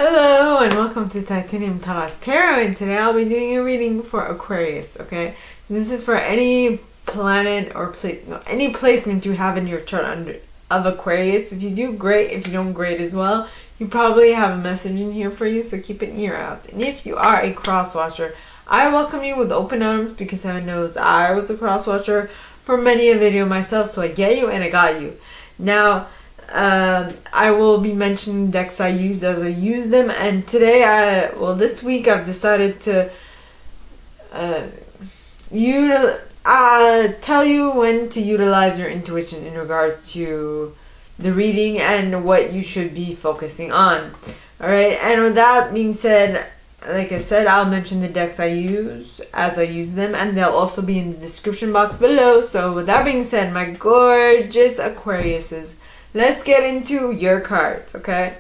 Hello and welcome to Titanium Tarot, and today I'll be doing a reading for Aquarius, okay? This is for any planet or any placement you have in your chart of Aquarius. If you do, great. If you don't, great as well. You probably have a message in here for you, so keep an ear out. And if you are a cross-watcher, I welcome you with open arms because heaven knows I was a cross-watcher for many a video myself, so I get you and I got you. Now, I will be mentioning decks I use as I use them, and today this week I've decided to tell you when to utilize your intuition in regards to the reading and what you should be focusing on. Alright, and with that being said, like I said, I'll mention the decks I use as I use them, and they'll also be in the description box below. So with that being said, my gorgeous Aquariuses, let's get into your cards, okay?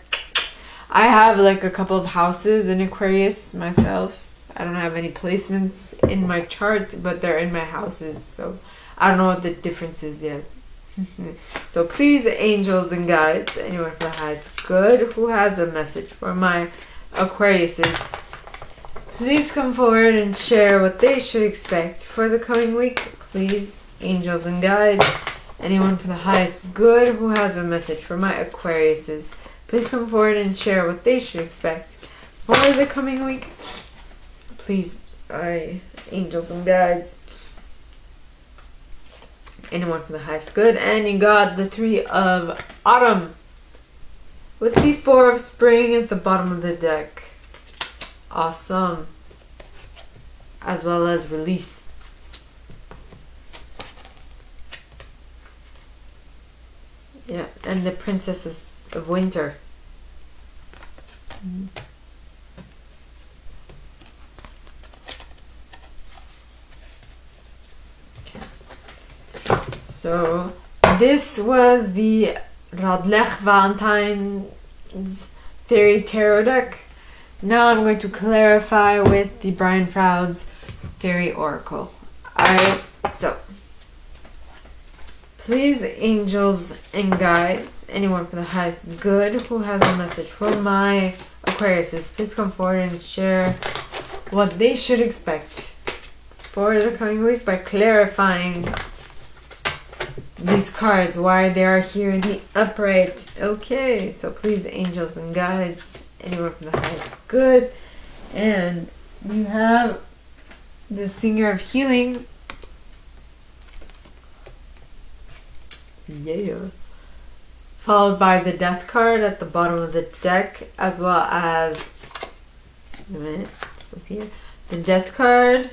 I have like a couple of houses in Aquarius myself. I don't have any placements in my chart, but they're in my houses, so I don't know what the difference is yet. So please, angels and guides, anyone for the highest good who has a message for my Aquariuses, please come forward and share what they should expect for the coming week. Please, angels and guides, anyone for the highest good who has a message for my Aquariuses, please come forward and share what they should expect for the coming week. Please, angels and guides, anyone for the highest good. And you got the 3 of autumn with the 4 of spring at the bottom of the deck. Awesome. As well as release. Yeah, and the princesses of winter. Okay. So this was the Radleigh Valentine's Fairy Tarot deck. Now I'm going to clarify with the Brian Froud's Fairy Oracle. Alright, so please, angels and guides, anyone for the highest good who has a message for my Aquariuses, please come forward and share what they should expect for the coming week by clarifying these cards, why they are here in the upright. Okay, so please, angels and guides, anyone from the highest good. And you have the Singer of Healing. Yeah. Followed by the Death card at the bottom of the deck, as well as the Death card,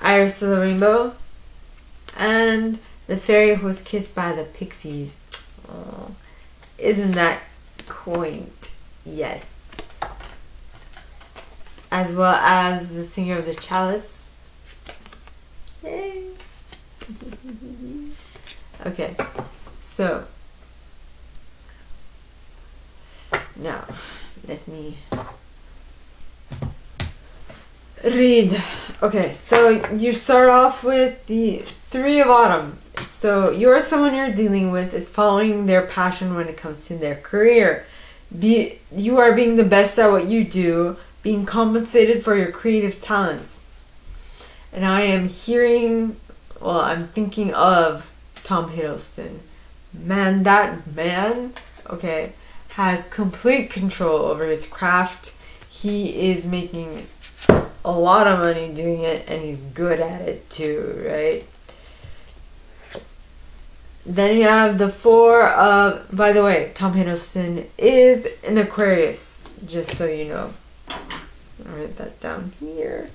Iris of the Rainbow, and the fairy who was kissed by the pixies. Oh, isn't that quaint? Yes. As well as the Singer of the Chalice. Yay. Okay, so now let me read. Okay, so you start off with the 3 of autumn. So someone you're dealing with is following their passion when it comes to their career. You are being the best at what you do, being compensated for your creative talents. And I am hearing, I'm thinking of Tom Hiddleston. Man, that man, okay, has complete control over his craft. He is making a lot of money doing it, and he's good at it too, right? Then you have the 4 of, by the way, Tom Hiddleston is an Aquarius, just so you know. I'll write that down here.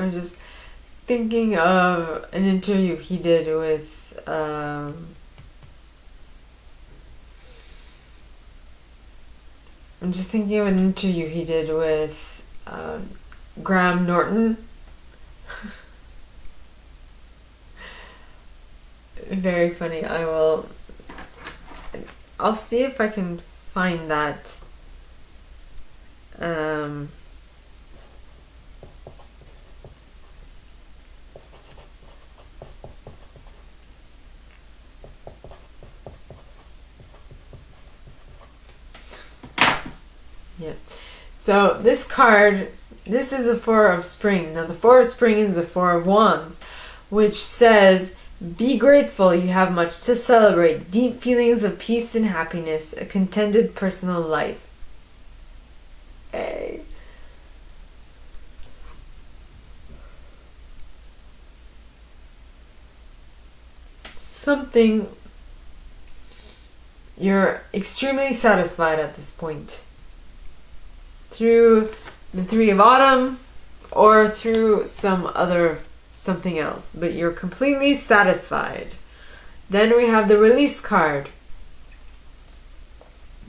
I'm just thinking of an interview he did with Graham Norton. Very funny. I'll see if I can find that. Yeah. So this card, this is the Four of Spring. Now the Four of Spring is the Four of Wands, which says, be grateful, you have much to celebrate, deep feelings of peace and happiness, a contented personal life. Hey. Something you're extremely satisfied at this point. Through the Three of Autumn or through something else, but you're completely satisfied. Then we have the Release card.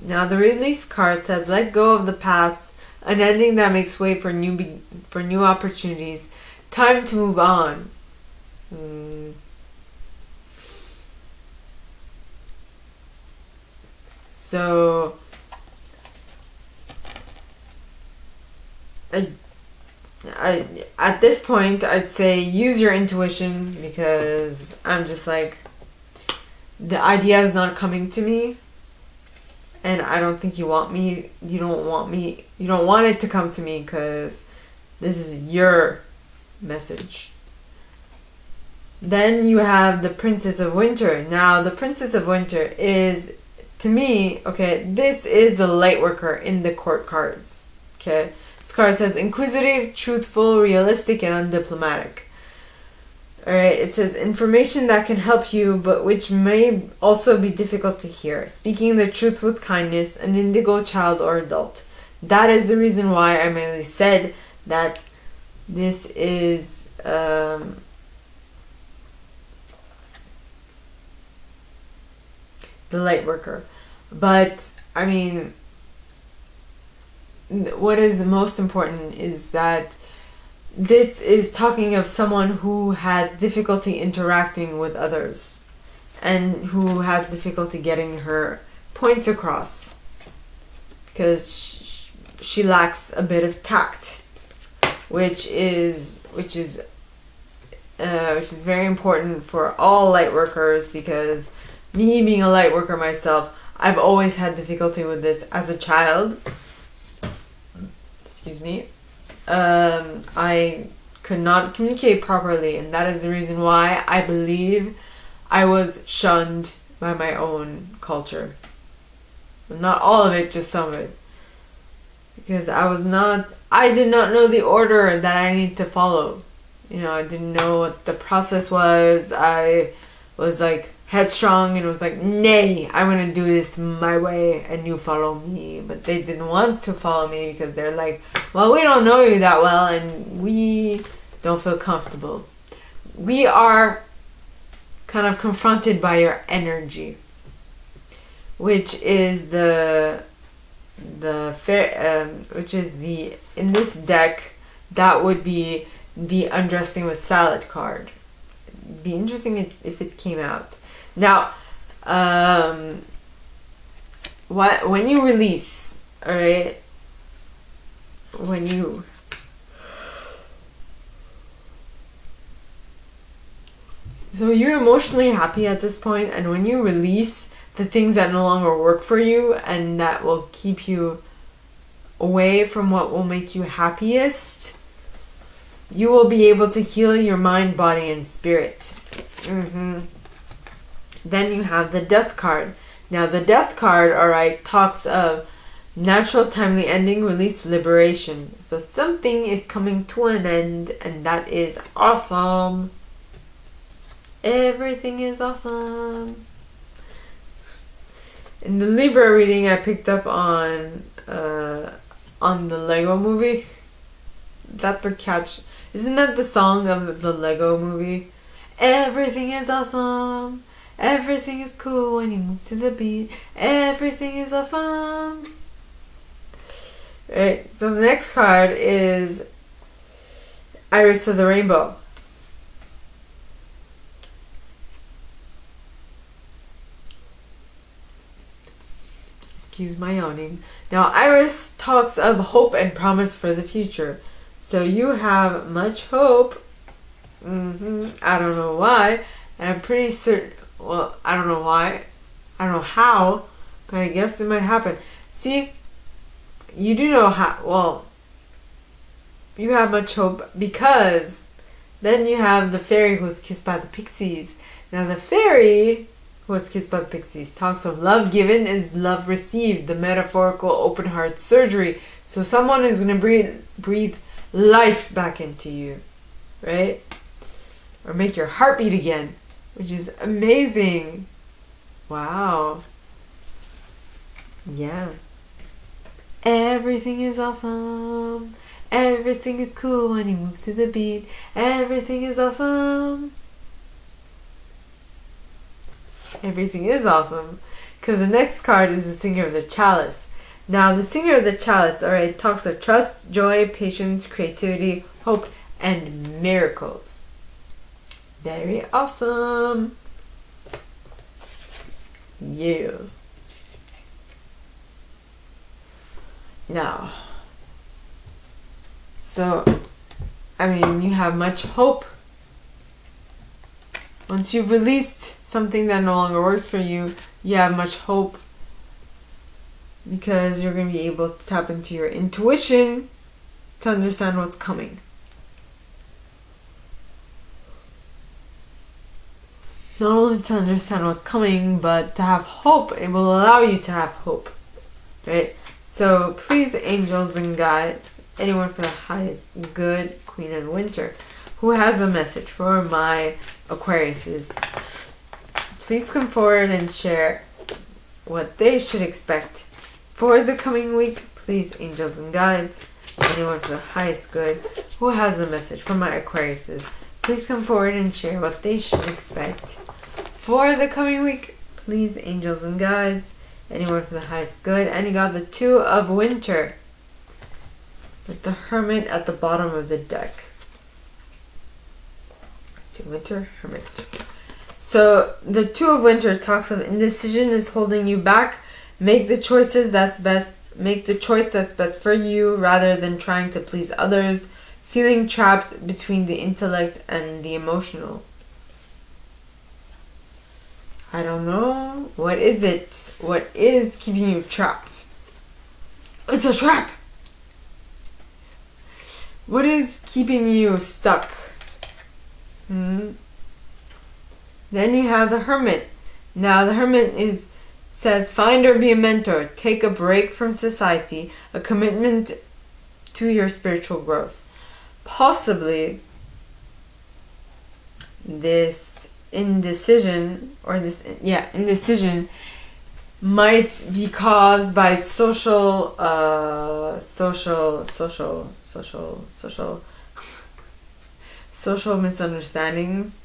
Now the Release card says, let go of the past, an ending that makes way for new opportunities. Time to move on. So I at this point I'd say use your intuition, because I'm just like, the idea is not coming to me, and I don't think you don't want it to come to me, because this is your message. Then you have the Princess of Winter. Now the Princess of Winter is, to me, okay, this is the light worker in the court cards. Okay, this card says inquisitive, truthful, realistic, and undiplomatic. Alright, it says information that can help you, but which may also be difficult to hear. Speaking the truth with kindness, an indigo child or adult. That is the reason why I mainly said that this is the light worker. But I mean, what is most important is that this is talking of someone who has difficulty interacting with others and who has difficulty getting her points across, because she lacks a bit of tact, which is very important for all light workers, because me being a light worker myself, I've always had difficulty with this as a child. Excuse me. I could not communicate properly, and that is the reason why I believe I was shunned by my own culture. Not all of it, just some of it. Because I did not know the order that I need to follow. You know, I didn't know what the process was. I was like headstrong and was like, nay, I'm going to do this my way and you follow me. But they didn't want to follow me because they're like, well, we don't know you that well and we don't feel comfortable. We are kind of confronted by your energy, which is in this deck, that would be the Undressing with Salad card. It'd be interesting if it came out. Now, when you release, all right, so you're emotionally happy at this point, and when you release the things that no longer work for you and that will keep you away from what will make you happiest, you will be able to heal your mind, body, and spirit. Then you have the Death card. Now the Death card, alright, talks of natural, timely ending, release, liberation. So something is coming to an end, and that is awesome. Everything is awesome. In the Libra reading, I picked up on the Lego movie. That's the catch. Isn't that the song of the Lego movie? Everything is awesome. Everything is cool when you move to the beat. Everything is awesome. Right, so the next card is Iris of the Rainbow. excuse my yawning. Now, Iris talks of hope and promise for the future. So you have much hope. I don't know why. And I'm pretty certain, well, I don't know why. I don't know how, but I guess it might happen. See, you do know how, well, you have much hope because then you have the fairy who was kissed by the pixies. Now the fairy who was kissed by the pixies talks of love given is love received, the metaphorical open heart surgery. So someone is going to breathe life back into you, right? Or make your heart beat again, which is amazing. Wow. Yeah. Everything is awesome. Everything is cool when he moves to the beat. Everything is awesome. Everything is awesome. Because the next card is the Singer of the Chalice. Now, the Singer of the Chalice, alright, talks of trust, joy, patience, creativity, hope, and miracles. Very awesome. Yeah. Now, so, I mean, you have much hope. Once you've released something that no longer works for you, you have much hope because you're going to be able to tap into your intuition to understand what's coming. Not only to understand what's coming, but to have hope. It will allow you to have hope, right? So please, angels and guides, anyone for the highest good, Queen and Winter, who has a message for my Aquariuses, please come forward and share what they should expect for the coming week. Please, angels and guides, anyone for the highest good, who has a message for my Aquariuses, please come forward and share what they should expect for the coming week. Please, angels and guides, anyone for the highest good. And you got the Two of Winter with the Hermit at the bottom of the deck. Two of Winter, Hermit. So the Two of Winter talks of indecision is holding you back. Make the choices that's best. Make the choice that's best for you rather than trying to please others. Feeling trapped between the intellect and the emotional. I don't know. What is it? What is keeping you trapped? It's a trap! What is keeping you stuck? Then you have the Hermit. Now the Hermit says, find or be a mentor. Take a break from society. A commitment to your spiritual growth. Possibly this indecision might be caused by social misunderstandings.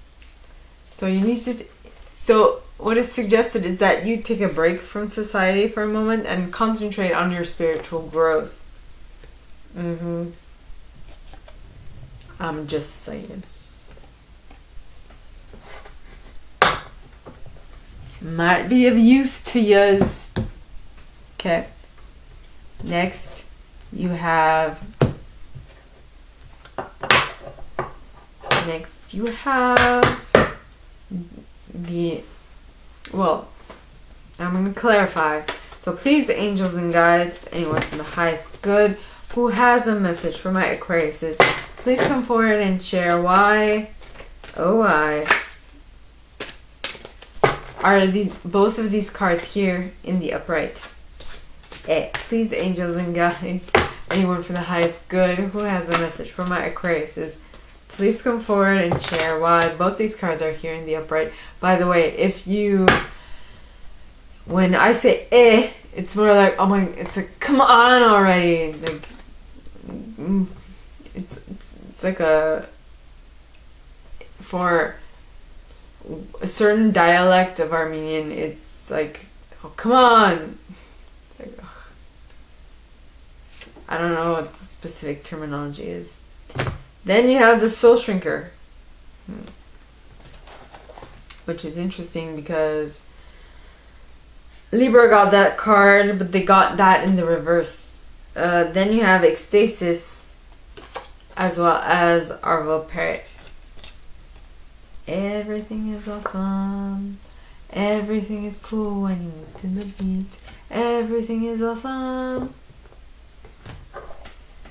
So what is suggested is that you take a break from society for a moment and concentrate on your spiritual growth. I'm just saying. Might be of use to yous. Okay. Next, you have I'm going to clarify. So please, angels and guides, anyone from the highest good who has a message for my Aquariuses, please come forward and share why, are both of these cards here in the upright. Please, angels and guides, anyone from the highest good who has a message for my Aquariuses, please come forward and share why both these cards are here in the upright. By the way, when I say it's more like, oh my, it's like, come on already. Like, it's like for a certain dialect of Armenian, it's like, oh, come on. It's like, ugh. I don't know what the specific terminology is. Then you have the Soul Shrinker, which is interesting because Libra got that card, but they got that in the reverse. Then you have Ecstasis, as well as Arvel Parrot. Everything is awesome. Everything is cool when you move to the beat. Everything is awesome.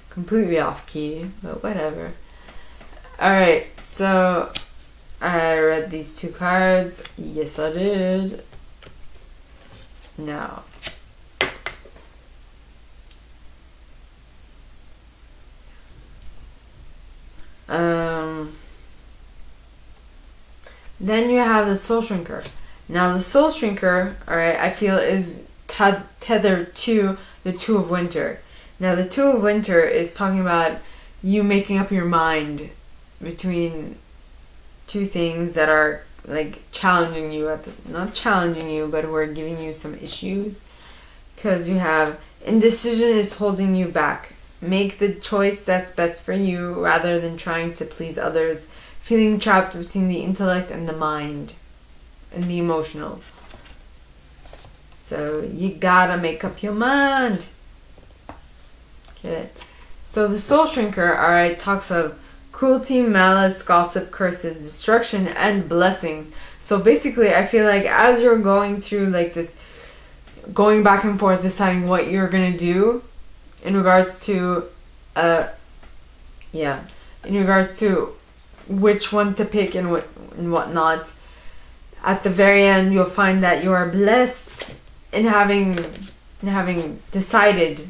Completely off key, but whatever. Alright, so I read these 2 cards. Yes, I did. Now, then you have the Soul Shrinker. Now, the Soul Shrinker, alright, I feel is tethered to the Two of Winter. Now, the Two of Winter is talking about you making up your mind between 2 things that are like challenging you not challenging you, but who are giving you some issues. Because you have indecision is holding you back. Make the choice that's best for you rather than trying to please others. Feeling trapped between the intellect and the mind and the emotional. So you gotta make up your mind. Okay. So the Soul Shrinker, alright, talks of cruelty, malice, gossip, curses, destruction, and blessings. So basically, I feel like as you're going through like this, going back and forth, deciding what you're gonna do in regards to, in regards to which one to pick and what not. At the very end, you'll find that you are blessed in having decided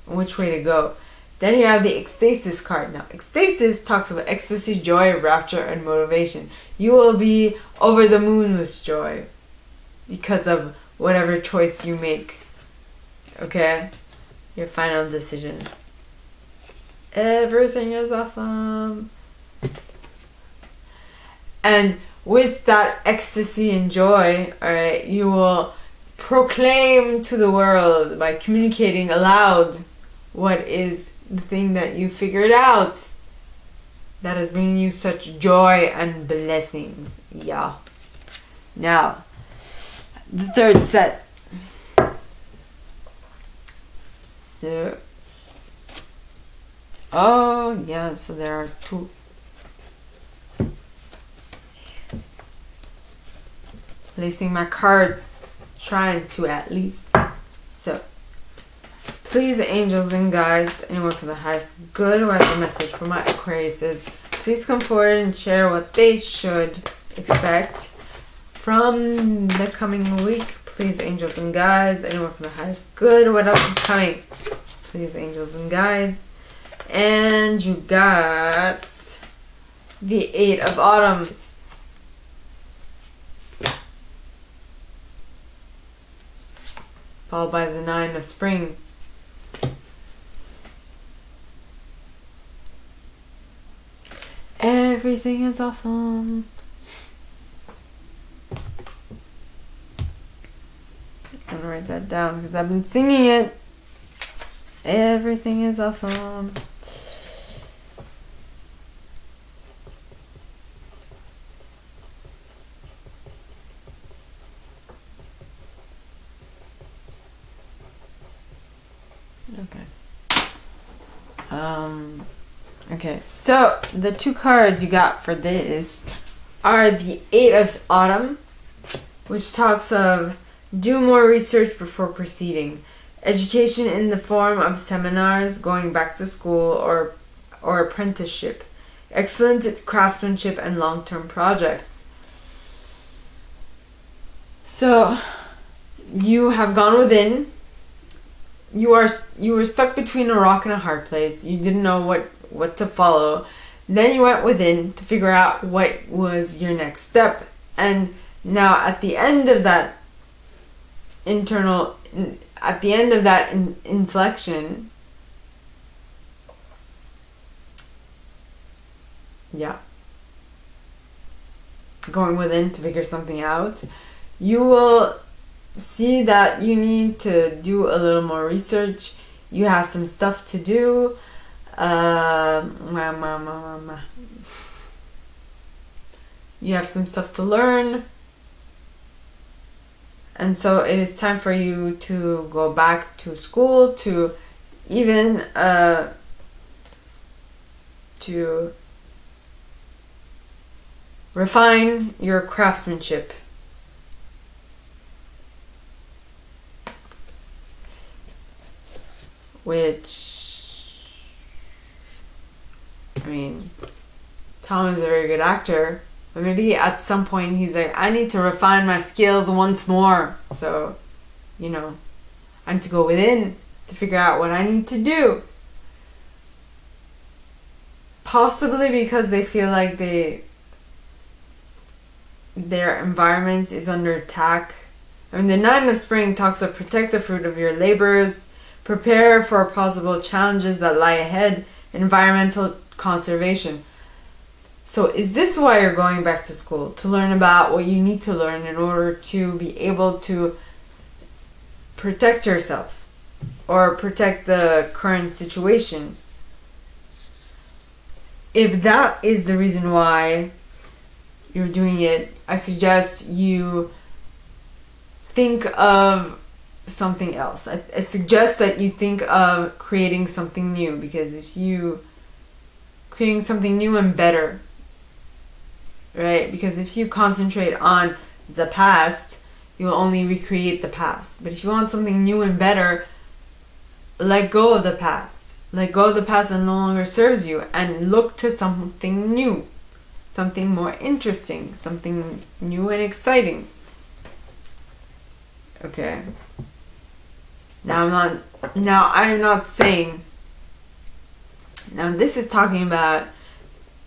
which way to go. Then you have the Ecstasis card. Now, Ecstasis talks about ecstasy, joy, rapture, and motivation. You will be over the moon with joy because of whatever choice you make. Okay? Your final decision. Everything is awesome. And with that ecstasy and joy, alright, you will proclaim to the world by communicating aloud what is the thing that you figured out that is bringing you such joy and blessings. Yeah. Now, the third set. So, oh yeah, so there are 2. Placing my cards, trying to at least. So, please, angels and guides, anyone for the highest good, who has a message for my Aquariuses, please come forward and share what they should expect from the coming week. Please, angels and guides, anyone for the highest good, what else is coming? Please, angels and guides. And you got the 8 of Autumn. Followed by the 9 of Spring. Everything is awesome. I'm gonna write that down because I've been singing it. Everything is awesome. Okay, so the 2 cards you got for this are the 8 of Autumn, which talks of do more research before proceeding. Education in the form of seminars, going back to school, or apprenticeship. Excellent craftsmanship and long-term projects. So, you have gone within. You were stuck between a rock and a hard place. You didn't know what to follow. Then you went within to figure out what was your next step. And now at the end of that inflection, going within to figure something out, you will see that you need to do a little more research. You have some stuff to do. You have some stuff to learn. And so it is time for you to go back to school, to even to refine your craftsmanship. Which, I mean, Tom is a very good actor, but maybe at some point he's like, I need to refine my skills once more. So, you know, I need to go within to figure out what I need to do. Possibly because they feel like their environment is under attack. I mean, the Nine of Spring talks of protect the fruit of your labors, prepare for possible challenges that lie ahead, environmental conservation. So is this why you're going back to school? To learn about what you need to learn in order to be able to protect yourself or protect the current situation? If that is the reason why you're doing it, I suggest you think of something else. I suggest that you think of creating something new, because if you creating something new and better, right? Because if you concentrate on the past, you'll only recreate the past. But if you want something new and better, let go of the past. Let go of the past that no longer serves you and look to something new, something more interesting, something new and exciting. Okay. Now I'm not saying. Now this is talking about.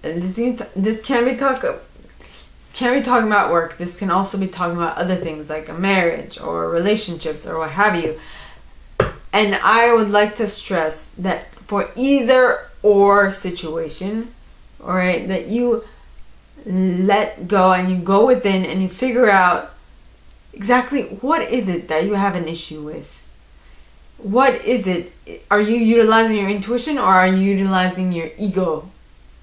This can be talking about work. This can also be talking about other things like a marriage or relationships or what have you. And I would like to stress that for either or situation, alright, that you let go and you go within and you figure out exactly what is it that you have an issue with. What is it? Are you utilizing your intuition, or are you utilizing your ego,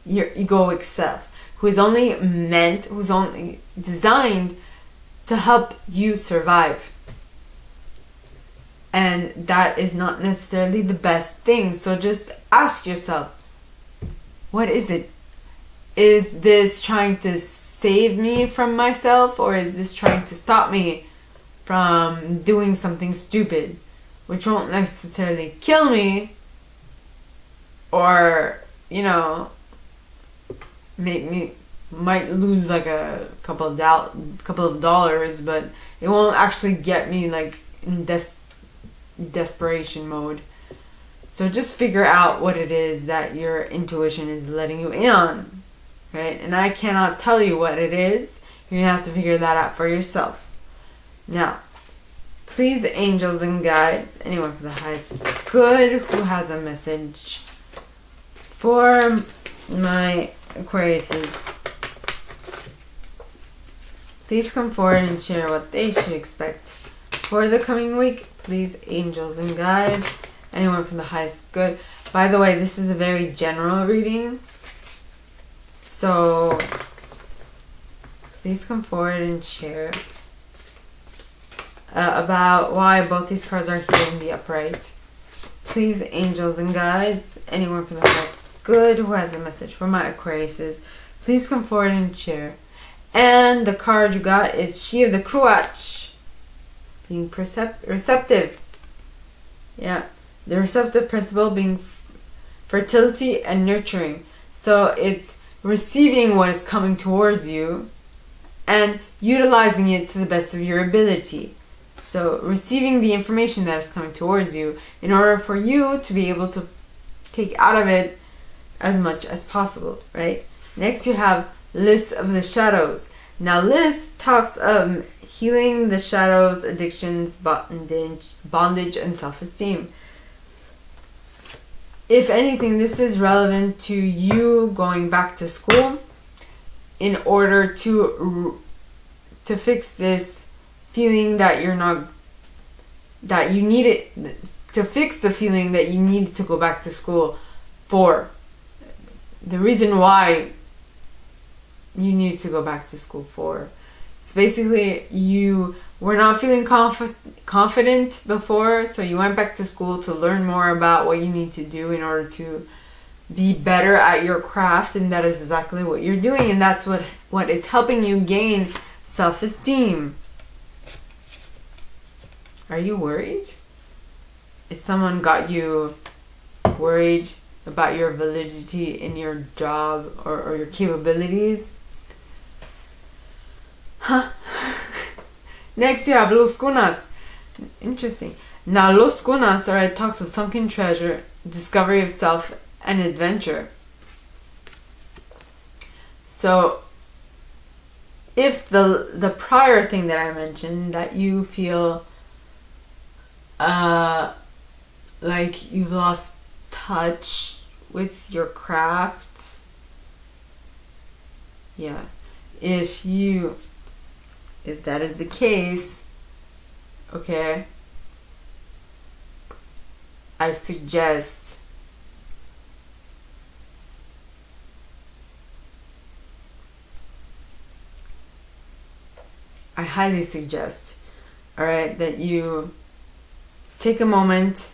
your egoic self, who's only designed to help you survive? And that is not necessarily the best thing. So just ask yourself, what is it? Is this trying to save me from myself, or is this trying to stop me from doing something stupid, which won't necessarily kill me, or, you know, might lose like a couple of dollars, but it won't actually get me like in desperation mode. So just figure out what it is that your intuition is letting you in on, right? And I cannot tell you what it is. You're gonna have to figure that out for yourself. Now, please, angels and guides, anyone for the highest good who has a message for my Aquariuses, please come forward and share what they should expect for the coming week. Please, angels and guides, anyone from the highest good. By the way, this is a very general reading, so please come forward and share about why both these cards are here in the upright. Please, angels and guides, anyone from the highest good who has a message for my Aquariuses, please come forward and share. And the card you got is She of the Cruach, being receptive. Yeah, the receptive principle being fertility and nurturing. So it's receiving what is coming towards you and utilizing it to the best of your ability. So receiving the information that is coming towards you in order for you to be able to take out of it as much as possible, right? Next you have List of the Shadows. Now List talks of healing the shadows, addictions, bondage, and self-esteem. If anything, this is relevant to you going back to school in order to fix this feeling that you're not, that you need it, to fix the feeling that you need to go back to school for. The reason why you need to go back to school for. It's basically you were not feeling confident before, so you went back to school to learn more about what you need to do in order to be better at your craft, and that is exactly what you're doing, and that's what is helping you gain self-esteem. Are you worried? Is someone got you worried about your validity in your job or your capabilities? Huh? Next you have Los Cunas. Interesting. Now Los Cunas, alright, talks of sunken treasure, discovery of self, and adventure. So if the prior thing that I mentioned, that you feel like you've lost touch with your craft, yeah, if that is the case, okay, I highly suggest, alright, that you take a moment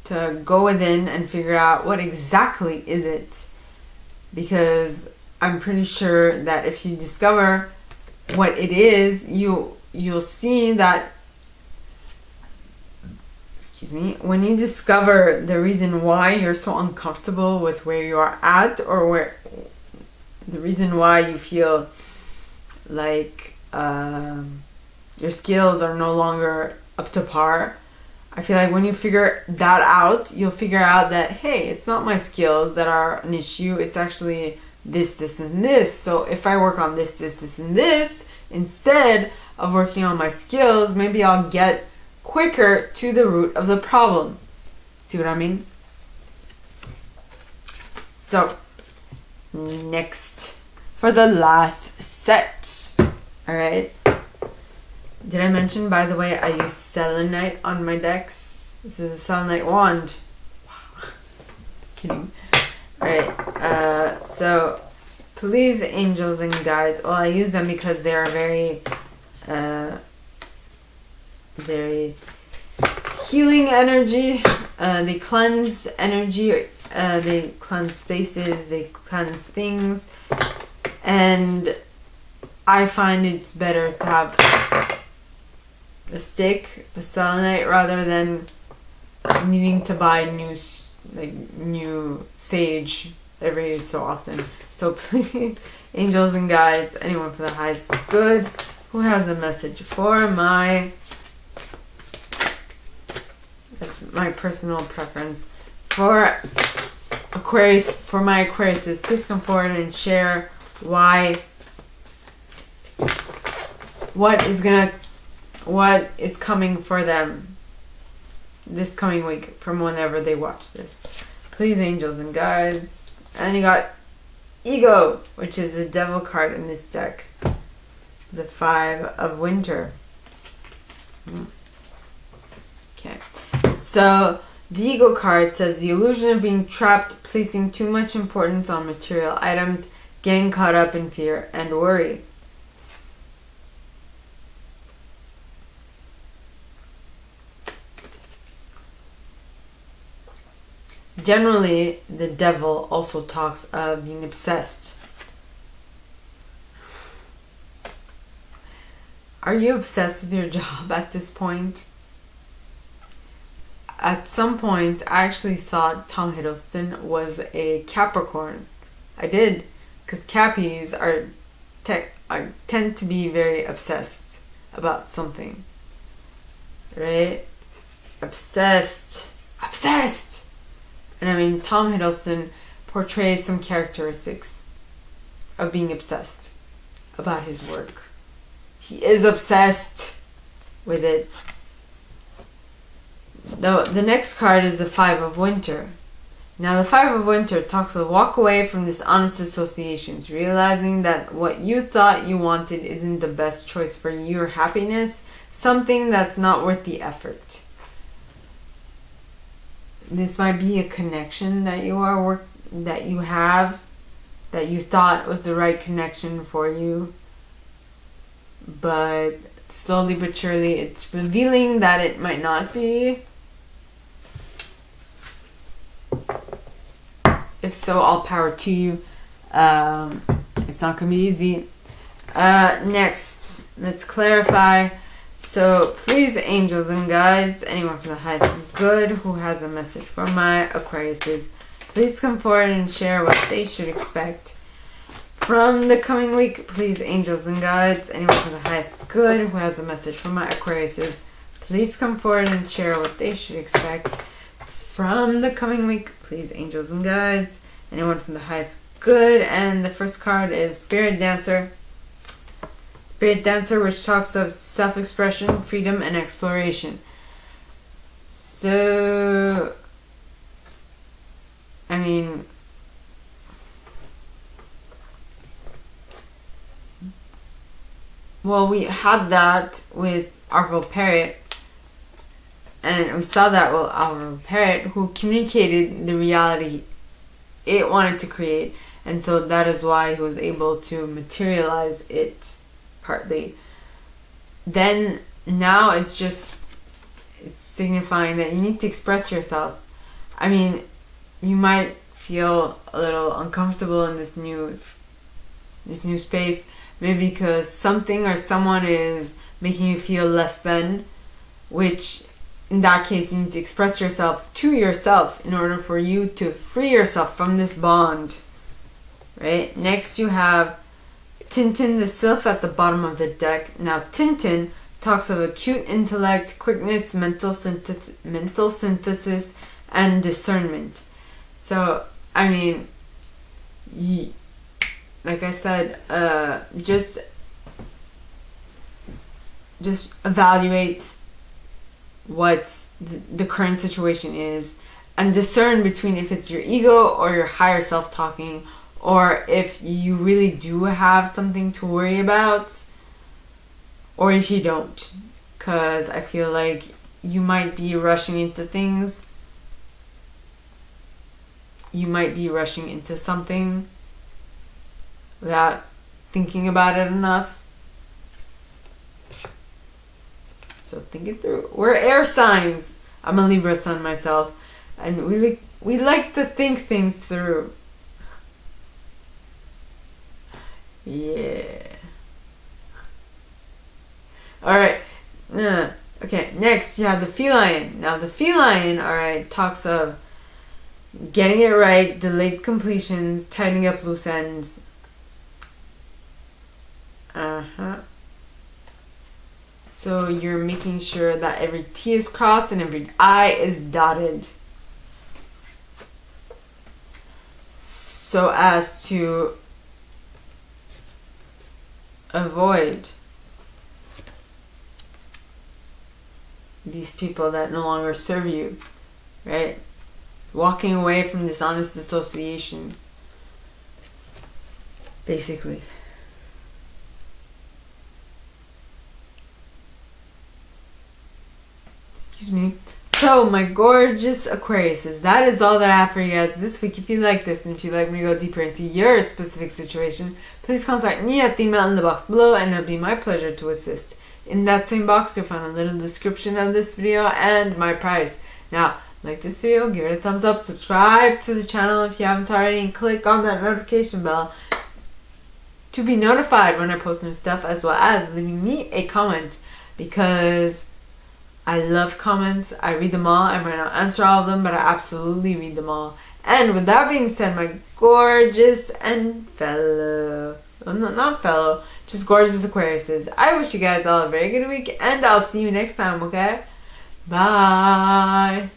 to go within and figure out what exactly is it. Because I'm pretty sure that if you discover what it is, you'll see that, excuse me, when you discover the reason why you're so uncomfortable with where you are at, or where the reason why you feel like your skills are no longer up to par, I feel like when you figure that out, you'll figure out that, hey, it's not my skills that are an issue, it's actually this, and this. So if I work on this, and this, instead of working on my skills, maybe I'll get quicker to the root of the problem. See what I mean? So, next, for the last set, alright? Did I mention, by the way, I use selenite on my decks? This is a selenite wand. Wow. Kidding. Alright, so please, angels and guides. Well, I use them because they are very healing energy. They cleanse energy. They cleanse spaces. They cleanse things. And I find it's better to have a stick, a selenite, rather than needing to buy new sage every so often. So please, angels and guides, anyone for the highest good, who has a message for my personal preference for Aquarius, for my Aquariuses, please come forward and share what is coming for them this coming week from whenever they watch this. Please, angels and guides. And you got Ego, which is the devil card in this deck. The 5 of Winter. Okay. So the Ego card says the illusion of being trapped, placing too much importance on material items, getting caught up in fear and worry. Generally, the devil also talks of being obsessed. Are you obsessed with your job at this point? At some point, I actually thought Tom Hiddleston was a Capricorn. I did, because Cappies tend to be very obsessed about something, right? Obsessed. And I mean, Tom Hiddleston portrays some characteristics of being obsessed about his work. He is obsessed with it. The next card is the 5 of Winter. Now, the 5 of Winter talks of walk away from dishonest associations, realizing that what you thought you wanted isn't the best choice for your happiness, something that's not worth the effort. This might be a connection that you have, that you thought was the right connection for you, but slowly but surely it's revealing that it might not be. If so, all power to you. It's not going to be easy. Next, let's clarify. So, please, angels and guides, anyone from the highest good who has a message for my Aquariuses, please come forward and share what they should expect from the coming week. Please, angels and guides, anyone from the highest good who has a message for my Aquariuses, please come forward and share what they should expect from the coming week. Please, angels and guides, anyone from the highest good. And the first card is Spirit Dancer. Spirit Dancer, which talks of self-expression, freedom, and exploration. So, I mean, well, we had that with Arvo Parrot, and we saw that with Arvo Parrot, who communicated the reality it wanted to create, and so that is why he was able to materialize it partly. Then now it's signifying that you need to express yourself. I mean, you might feel a little uncomfortable in this new space, maybe because something or someone is making you feel less than, which in that case you need to express yourself to yourself in order for you to free yourself from this bond, right? Next you have Tintin the Sylph at the bottom of the deck. Now Tintin talks of acute intellect, quickness, mental synthesis, and discernment. So, I mean, like I said, just evaluate what the current situation is and discern between if it's your ego or your higher self talking, or if you really do have something to worry about, or if you don't. Because I feel like you might be rushing into things. You might be rushing into something without thinking about it enough. So think it through. We're air signs. I'm a Libra sun myself. And we like to think things through. Yeah. Alright. Okay, next you have the feline. Now the feline, alright, talks of getting it right, delayed completions, tightening up loose ends. So you're making sure that every T is crossed and every I is dotted, so as to avoid these people that no longer serve you, right? Walking away from dishonest associations, basically. Excuse me. So, my gorgeous Aquariuses, that is all that I have for you guys this week. If you like this and if you'd like me to go deeper into your specific situation, please contact me at the email in the box below, and it'll be my pleasure to assist. In that same box, you'll find a little description of this video and my price. Now, like this video, give it a thumbs up, subscribe to the channel if you haven't already, and click on that notification bell to be notified when I post new stuff, as well as leaving me a comment, because I love comments. I read them all. I might not answer all of them, but I absolutely read them all. And with that being said, my gorgeous and fellow, not fellow, just gorgeous Aquariuses, I wish you guys all a very good week, and I'll see you next time, okay? Bye!